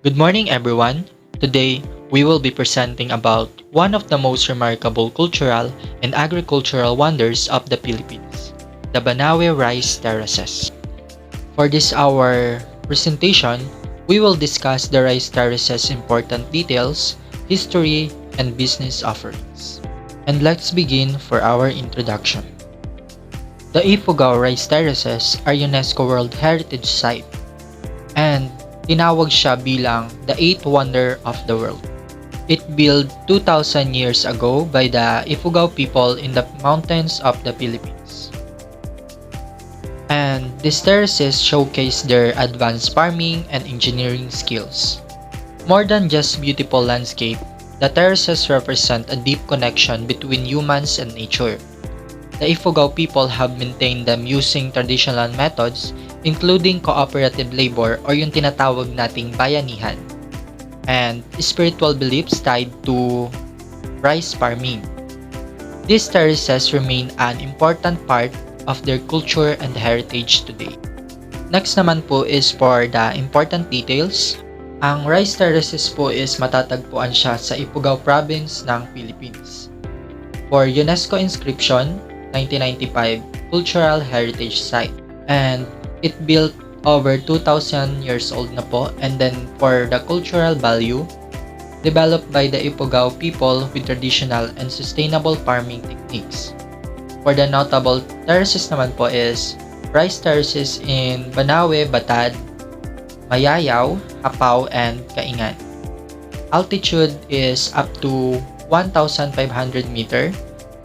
Good morning, everyone. Today, we will be presenting about one of the most remarkable cultural and agricultural wonders of the Philippines, the Banawe Rice Terraces. For this our presentation, we will discuss the rice terraces' important details, history, and business offerings. And let's begin for our introduction. The Ifugao Rice Terraces are UNESCO World Heritage Site and tinawag siya bilang the eighth wonder of the world. It built 2,000 years ago by the Ifugao people in the mountains of the Philippines. And these terraces showcase their advanced farming and engineering skills. More than just beautiful landscape, the terraces represent a deep connection between humans and nature. The Ifugao people have maintained them using traditional methods including cooperative labor or yung tinatawag nating bayanihan, and spiritual beliefs tied to rice farming. These terraces remain an important part of their culture and heritage today. Next naman po is for the important details. Ang rice terraces po is matatagpuan siya sa Ifugao Province ng Philippines. For UNESCO inscription, 1995 Cultural Heritage Site, and it built over 2,000 years old na po. And then for the cultural value, developed by the Ifugao people with traditional and sustainable farming techniques. For the notable terraces naman po is rice terraces in Banawe, Batad, Mayayaw, Hapao, and Kaingan. Altitude is up to 1,500 meter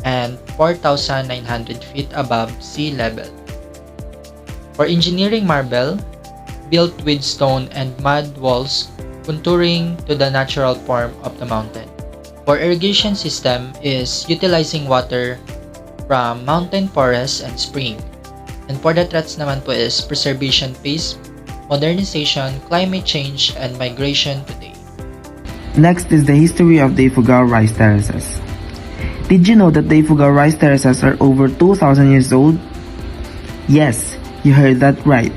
and 4,900 feet above sea level. For engineering marble, built with stone and mud walls contouring to the natural form of the mountain. For irrigation system is utilizing water from mountain forests and spring. And for the threats naman po is preservation phase, modernization, climate change, and migration today. Next is the history of the Ifugao Rice Terraces. Did you know that the Ifugao Rice Terraces are over 2,000 years old? Yes, you heard that right.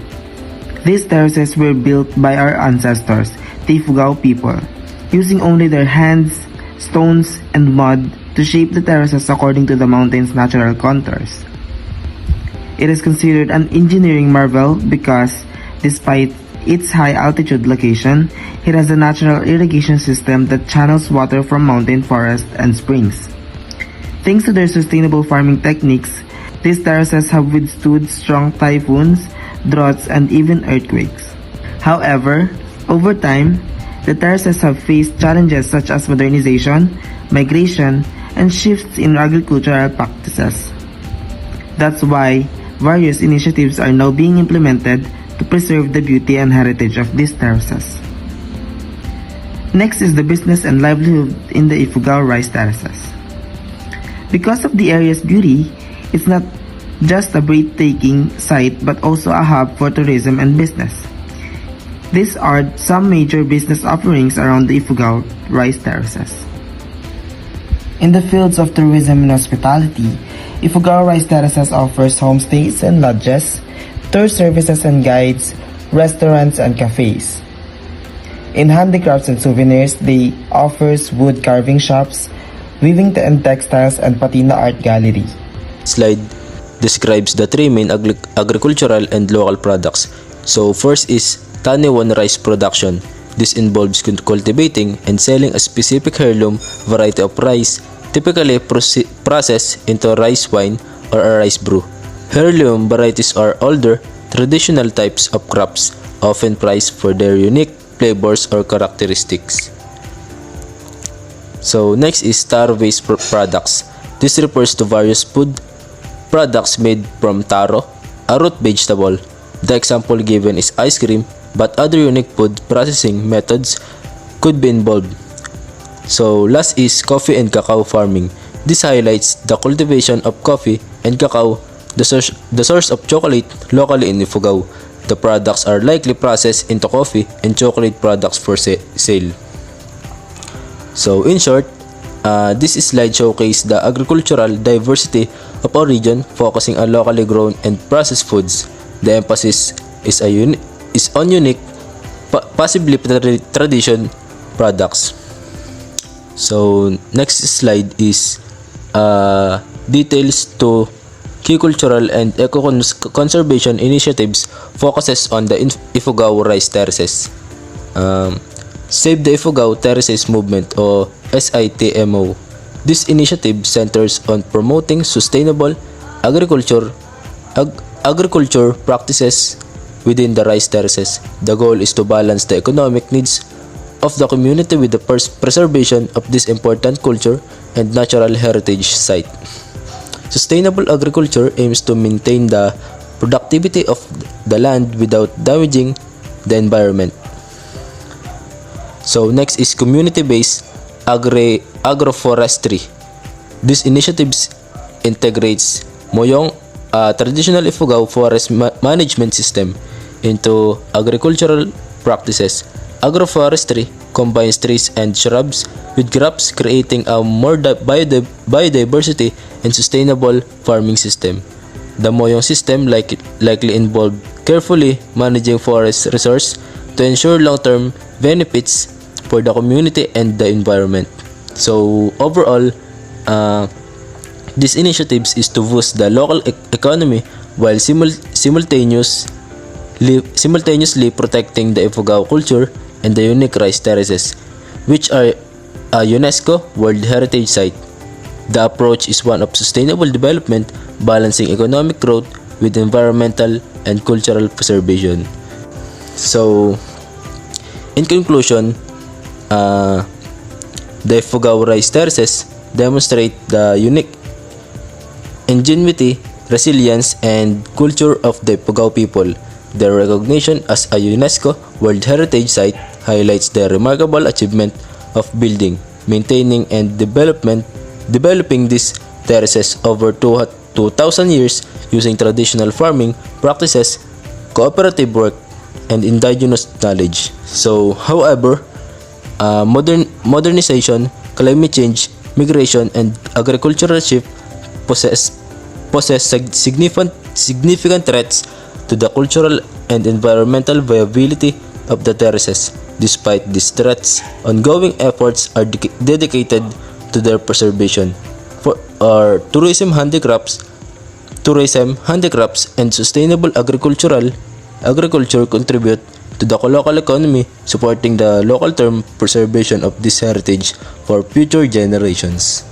These terraces were built by our ancestors, the Ifugao people, using only their hands, stones, and mud to shape the terraces according to the mountain's natural contours. It is considered an engineering marvel because, despite its high altitude location, it has a natural irrigation system that channels water from mountain forests and springs. Thanks to their sustainable farming techniques, these terraces have withstood strong typhoons, droughts, and even earthquakes. However, over time, the terraces have faced challenges such as modernization, migration, and shifts in agricultural practices. That's why various initiatives are now being implemented to preserve the beauty and heritage of these terraces. Next is the business and livelihood in the Ifugao Rice Terraces. Because of the area's beauty, it's not just a breathtaking site but also a hub for tourism and business. These are some major business offerings around the Ifugao Rice Terraces. In the fields of tourism and hospitality, Ifugao Rice Terraces offers homestays and lodges, tour services and guides, restaurants and cafes. In handicrafts and souvenirs, they offers wood carving shops, weaving and textiles, and patina art gallery. Slide describes the three main agricultural and local products. So first is Taniwan rice production. This involves cultivating and selling a specific heirloom variety of rice, typically processed into rice wine or a rice brew. Heirloom varieties are older, traditional types of crops, often prized for their unique flavors or characteristics. So next is taro-based products. This refers to various food products made from taro, a root vegetable. The example given is ice cream, but other unique food processing methods could be involved. So last is coffee and cacao farming. This highlights the cultivation of coffee and cacao, the source of chocolate locally in Ifugao. The products are likely processed into coffee and chocolate products for sale. So in short, this slide showcases the agricultural diversity of our region, focusing on locally grown and processed foods. The emphasis is on unique possibly tradition products. So next slide is details to key cultural and eco-conservation initiatives focuses on the Ifugao Rice Terraces. Save the Ifugao Terraces Movement or SITMO. This initiative centers on promoting sustainable agriculture practices within the rice terraces. The goal is to balance the economic needs of the community with the preservation of this important culture and natural heritage site. Sustainable agriculture aims to maintain the productivity of the land without damaging the environment. So next is community-based agroforestry. This initiatives integrates Moyong, traditional Ifugao forest management system into agricultural practices. Agroforestry combines trees and shrubs with crops, creating a more biodiversity and sustainable farming system. The Moyong system likely involved carefully managing forest resource to ensure long-term benefits for the community and the environment. So overall, these initiatives is to boost the local economy while simultaneously protecting the Ifugao culture and the unique rice terraces, which are a UNESCO World Heritage Site. The approach is one of sustainable development, balancing economic growth with environmental and cultural preservation. So, in conclusion, the Ifugao Rice Terraces demonstrate the unique ingenuity, resilience, and culture of the Ifugao people. Their recognition as a UNESCO World Heritage Site highlights their remarkable achievement of building, maintaining, and developing these terraces over 2,000 years using traditional farming practices, cooperative work, and indigenous knowledge. So, however, modernization, climate change, migration, and agricultural shift poses significant threats to the cultural and environmental viability of the terraces. Despite these threats, ongoing efforts are dedicated to their preservation. For tourism, handicrafts, and sustainable agriculture contribute to the local economy, supporting the local term preservation of this heritage for future generations.